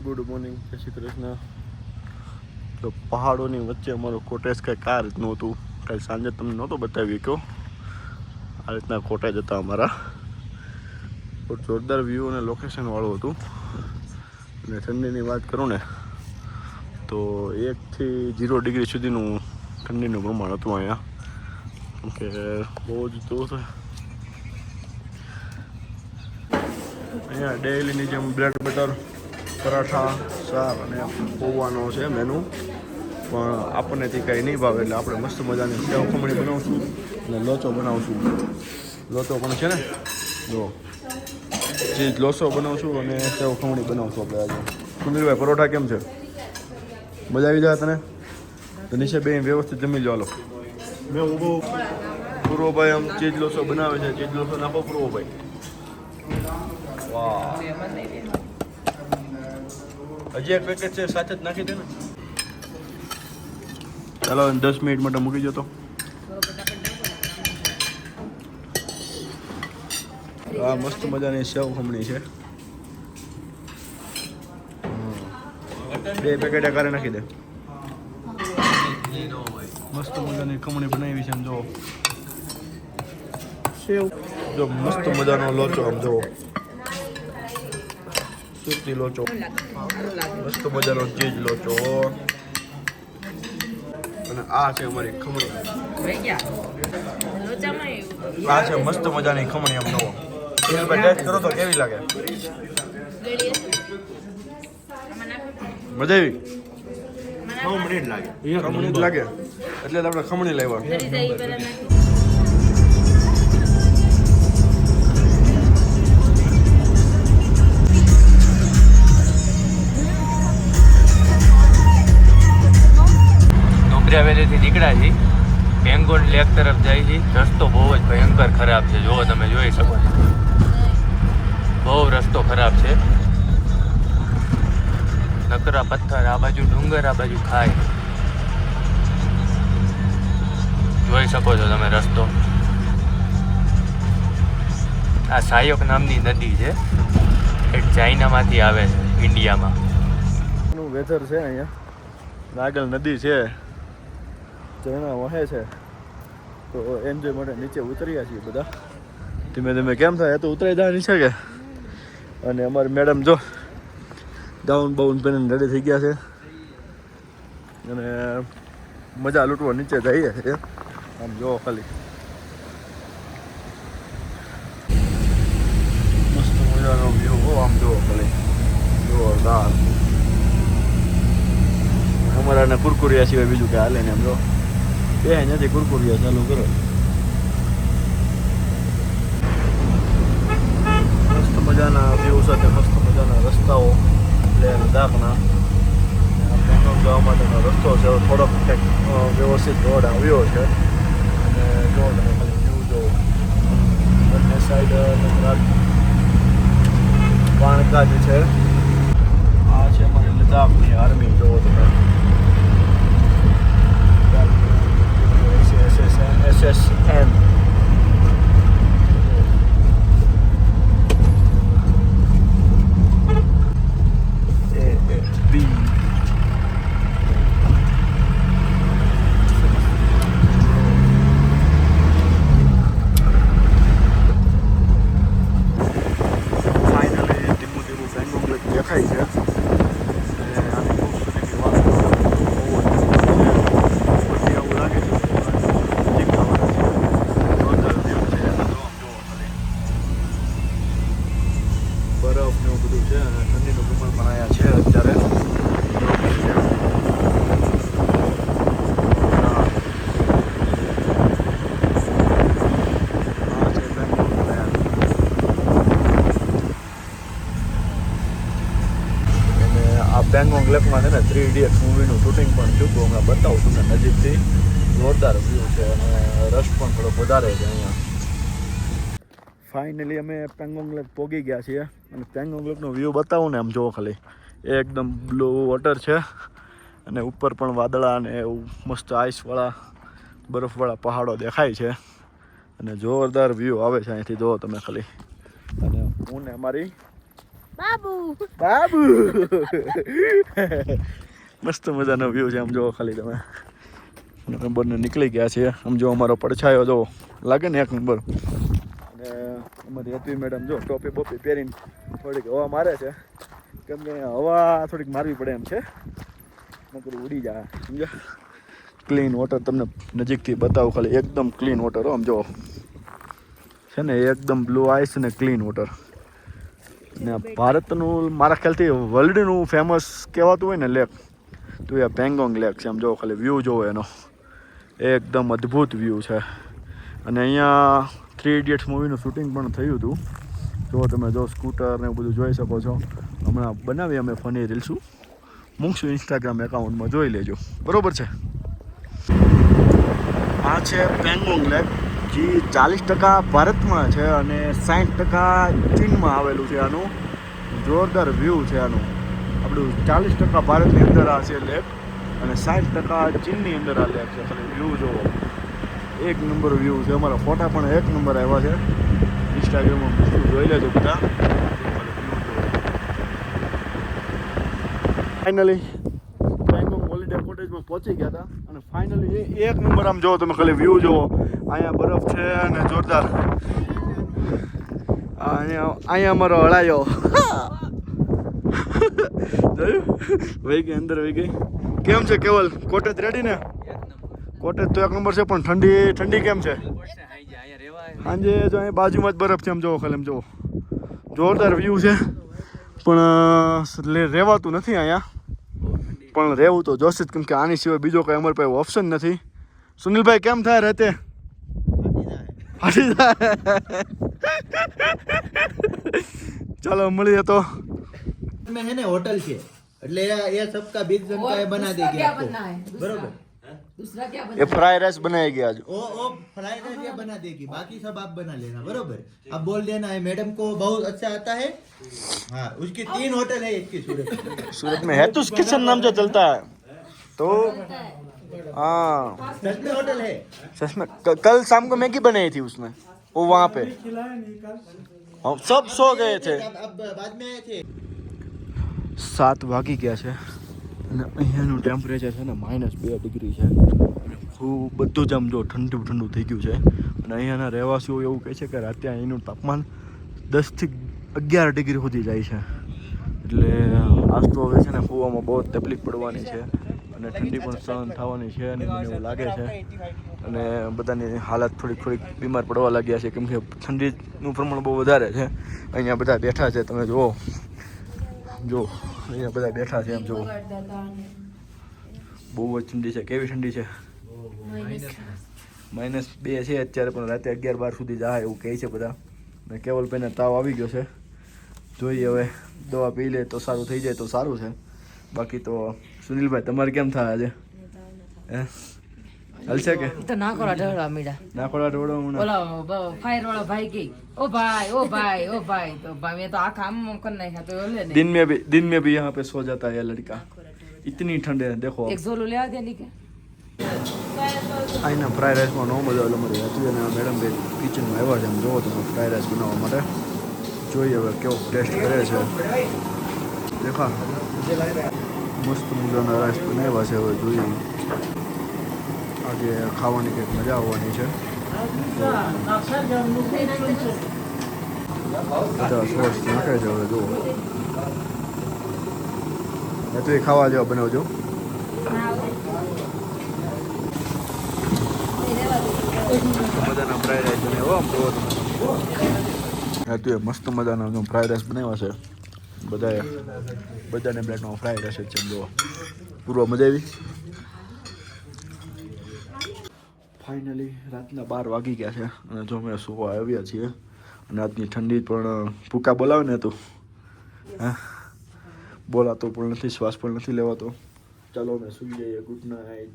Good morning, જય શ્રી કૃષ્ણ. તો પહાડોની વચ્ચે અમારું કોટેજ કંઈક આ રીતનું હતું. કાલે સાંજે તમને નહોતો બતાવી ગયો. આ રીતના કોટેજ હતા અમારા. જોરદાર વ્યૂ અને લોકેશનવાળું હતું. અને ઠંડીની વાત કરું ને તો 1 થી 0 ડિગ્રી સુધીનું ઠંડીનું પ્રમાણ હતું અહીંયા. કેમ કે બહુ જ દૂર અહીંયા ડેઈલીની જેમ બ્રેડ બટર, પરાઠા, શાક અને પૌવાનો છે મેનુ. પણ આપણને તે કાંઈ નહીં ભાવે એટલે આપણે મસ્ત મજાની સેવ ખમણી બનાવશું અને લોચો બનાવશું. લોચો પણ છે ને જો ચીઝ લોચો બનાવશું અને સેવ ખમણી બનાવશું આપણે આજે. સુનિલભાઈ પરોઠા કેમ છે? મજા આવી જાય તને? તો નીચે બે વ્યવસ્થિત જમી લો. હાલો મેં ઊભો પૂર્વભાઈ આમ ચીઝ લોચો બનાવે છે. ચીઝ લોચો નાખો પૂર્વભાઈ. વાહ, હજી એક પેકેટ છે, સાથે જ નાખી દે ને. ચાલો 10 મિનિટ માટે મૂકી જતો. આ મસ્ત મજાની સેવ ખમણી છે. 2 પેકેટ કારે નાખી દે. મસ્ત મજાની ખમણી બનાવી છે. આમ જુઓ સેવ, જો મસ્ત મજાનો લોચો. આમ જુઓ સુરતી લોચો, મસ્ત મજાનો ચીજ લોચો. અને આ છે અમારી ખમણી. આ છે મસ્ત મજાની ખમણી. આમ જુઓ ટેસ્ટ કરો તો કેવી લાગે? મજા આવી? ખમણી જ લાગે એટલે આપણે ખમણી લાવ્યા. વેલીથી નીકળ્યા છીએ, પેંગોંગ લેક તરફ જાય છે. રસ્તો બહુ જ ભયંકર ખરાબ છે. જો તમે જોઈ શકો છો, બહુ રસ્તો ખરાબ છે. નકરા પથ્થર, આ બાજુ ડુંગર, આ બાજુ ખાઈ. જોઈ શકો છો તમે રસ્તો. આ સાયોક નામની નદી છે. એ ચાઇનામાંથી આવે છે ઇન્ડિયામાં. વેધર છે અહીંયા. નાગલ નદી છે, ઝરણા વહે છે. તો એન્જોય માટે નીચે ઉતર્યા છીએ બધા ધીમે ધીમે. કેમ થાય? તો ઉતરાઈ જાય નીચે કે. અને અમારી મેડમ જો ગાઉન બાઉન પહેરીને રેડી થઈ ગયા છે અને મજા લૂંટવા નીચે જઈએ છે. આમ જો ખાલી મસ્ત મજાનો વ્યૂ હો. આમ જો ખાલી જોરદાર. અમારાને કુરકુરિયા સિવાય બીજું કે હાલે ને. એમ જો બે અહીંયાથી કુરકુરિયા ચાલુ કરો. મસ્ત મજાના વ્યૂ સાથે મસ્ત મજાના રસ્તાઓ એટલે લદ્દાખના. પેંગોંગ જવા માટેનો રસ્તો છે. થોડોક કંઈક વ્યવસ્થિત રોડ આવ્યો છે. અને જો તમે ખાલી વ્યૂ જો બંને સાઈડ પાણકાજ છે. આ છે અમારી લદ્દાખની આર્મી. જોવો તમે SSN. AFB. ફાઇનલી ધીમું ધીમું પેંગોંગ લેક દેખાય છે. પેંગોંગ લેકમાં છે ને 3 ઇડિયટ્સ મૂવીનું શૂટિંગ પણ થયું હતું. હમણાં બતાવું તમને નજીકથી. જોરદાર વ્યૂ છે અને રશ પણ થોડો વધારે છે અહીંયા. ફાઇનલી અમે પેંગોંગ લેક પહોંચી ગયા છીએ અને પેંગોંગ લેકનો વ્યૂ બતાવું ને. આમ જુઓ ખાલી એકદમ બ્લુ વોટર છે અને ઉપર પણ વાદળા અને એવું મસ્ત આઈસવાળા બરફવાળા પહાડો દેખાય છે અને જોરદાર વ્યૂ આવે છે અહીંથી. જુઓ તમે ખાલી. અને હું ને અમારી બાબુ બાબુ મસ્ત મજાનો વ્યૂ છે. આમ જો ખાલી તમે નંબર ને નીકળી ગયા છે. આમ જો અમારો પડછાયો જો લાગે ને એક નંબર. અને અમારી હેતવી મેડમ જો ટોપી બોપી પહેરીને થોડીક હવા મારે છે, કેમ કે હવા થોડીક મારવી પડે એમ છે, નકર ઉડી જાય સમજ્યા. ક્લીન વોટર તમને નજીકથી બતાવું ખાલી, એકદમ ક્લીન વોટર. આમ જો છે ને એકદમ બ્લુ આઈસ ને ક્લીન વોટર. ને ભારતનું મારા ખ્યાલથી વર્લ્ડનું ફેમસ કહેવાતું હોય ને લેક તો એ પેંગોંગ લેક છે. આમ જો ખાલી વ્યૂ જોવો એનો, એકદમ અદ્ભુત વ્યૂ છે. અને અહીંયા 3 ઇડિયટ્સ મૂવીનું શૂટિંગ પણ થયું હતું. જો તમે જો સ્કૂટર ને બધું જોઈ શકો છો. હમણાં બનાવી અમે ફની રીલ્સું મૂકશું ઇન્સ્ટાગ્રામ એકાઉન્ટમાં, જોઈ લેજો. બરાબર છે. આ છે પેંગોંગ લેક, જે 40% ભારતમાં છે અને 60% ચીનમાં આવેલું છે. આનું જોરદાર વ્યૂ છે. આનું આપણું 40% ભારતની અંદર આ છે લેક અને 60% ચીનની અંદર આ લેક છે. ખાલી વ્યૂ જોવો, એક નંબર વ્યૂ છે. અમારા ફોટા પણ એક નંબર આવ્યા છે. ઇન્સ્ટાગ્રામમાં જોઈ લેજો બધા. ફાઇનલી પેંગોંગ હોલિડે કોટેજમાં પહોંચી ગયા હતા અને ફાઇનલી એક નંબર આમ જોવો તમે, ખાલી વ્યૂ જોવો. અહીંયા બરફ છે અને જોરદાર. અહીંયા અમારો હળાયો જોયું વહી ગઈ અંદર, વહી ગઈ. કેમ છે કેવલ, કોટેજ રેડી ને? કોટેજ તો એક નંબર છે, પણ ઠંડી કેમ છે? સાંજે જો અહીં બાજુમાં જ બરફ છે. આમ જોવો ખાલી, આમ જોવો જોરદાર વ્યૂ છે. પણ રહેવાતું નથી અહીંયા, પણ રહેવું તો જોશે જ, કેમ કે આની સિવાય બીજો કંઈ અમારી પાસે ઓપ્શન નથી. સુનિલભાઈ કેમ થાય રહેતે? ફાટી જાય. ચાલો મળીએ તો. में है ना होटल છે એટલે ये सबका 20 जन का ये बना देंगे आपको, बरोबर? दूसरा क्या ये फ्राई राइस बनाएगी आज. ओ फ्राई राइस ये बना देगी, बाकी सब आप बना लेना, बरोबर? अब बोल देना है मैडम को बहुत अच्छा आता है. हाँ, उसकी 3 होटल है इसकी सूरत में है तो किचन नाम जो चलता है तो हाँ सच में होटल है. सच में. कल शाम को मैगी बनाई थी उसने, वो वहाँ पे हम सब सो गए थे. अब बाद में आए थे. 7 વાગી ગયા છે અને અહીંયાનું ટેમ્પરેચર છે ને -2 ડિગ્રી છે અને ખૂબ બધું જ આમ જો ઠંડુ ઠંડુ થઈ ગયું છે. અને અહીંયાના રહેવાસીઓ એવું કહે છે કે રાતે અહીંનું તાપમાન 10 થી 11 ડિગ્રી સુધી જાય છે. એટલે આજ તો હવે છે ને સુવામાં બહુ તકલીફ પડવાની છે અને ઠંડી પણ સહન થવાની છે અને મને એવું લાગે છે. અને બધાની હાલત થોડીક બીમાર પડવા લાગ્યા છે, કેમ કે ઠંડીનું પ્રમાણ બહુ વધારે છે. અહીંયા બધા બેઠા છે, તમે જુઓ જો અહીંયા બધા બેઠા છે. એમ જુઓ બહુ જ ઠંડી છે. કેવી ઠંડી છે? -2 છે અત્યારે, પણ રાતે 11-12 સુધી જાય એવું કહે છે બધા. ને કેવલભાઈને તાવ આવી ગયો છે, જોઈએ હવે દવા પી લે તો સારું થઈ જાય તો સારું છે. બાકી તો સુનિલભાઈ તમારે કેમ થાય આજે? હે હાલશે કે? તો નાકોડા ઢળવા મીડા. નાકોડા ઢોળવા હમણાં ઓલા ફાયર વાળો ભાઈ કે ओ भाई तो भाई मैं तो आँख आम कर नहीं खाता बोले नहीं. दिन में भी यहाँ पे सो जाता है लड़का, इतनी ठंड है. देखो एक झोलो ले आ दे नहीं के અહીંના ફ્રાઈડ રાઈસમાં નો મજા આવે. અમારી હતી અને મેડમ બે કિચનમાં આવ્યા છે. આમ જોવો તમે ફ્રાઈડ રાઈસ બનાવવા માટે. જોઈએ હવે કેવો ટેસ્ટ કરે છે. દેખા મસ્ત મજાના રાઈસ બનાવ્યા છે. હવે જોઈએ આજે ખાવાની કંઈક મજા આવવાની છે. બધા સોસ નાખે છે. હવે જુઓ તો એ ખાવા જેવા બનાવજો. મજાના ફ્રાઈડ રાઈસ બનાવ્યો. આમ જોવો તમે તો એ મસ્ત મજાના ફ્રાઈડ રાઈસ બનાવ્યા છે. બધાને પ્લેટમાં ફ્રાઈડ રાઈસ છે. જુઓ પૂરો મજા આવી. ફાઇનલી રાતના 12 વાગી ગયા છે અને જો અમે સુવા આવ્યા છીએ. અને આજની ઠંડી પણ ભૂકા બોલાવે ને તું, હા બોલાતો પણ નથી, શ્વાસ પણ નથી લેવાતો. ચાલો અમે સુઈ જઈએ. Good night.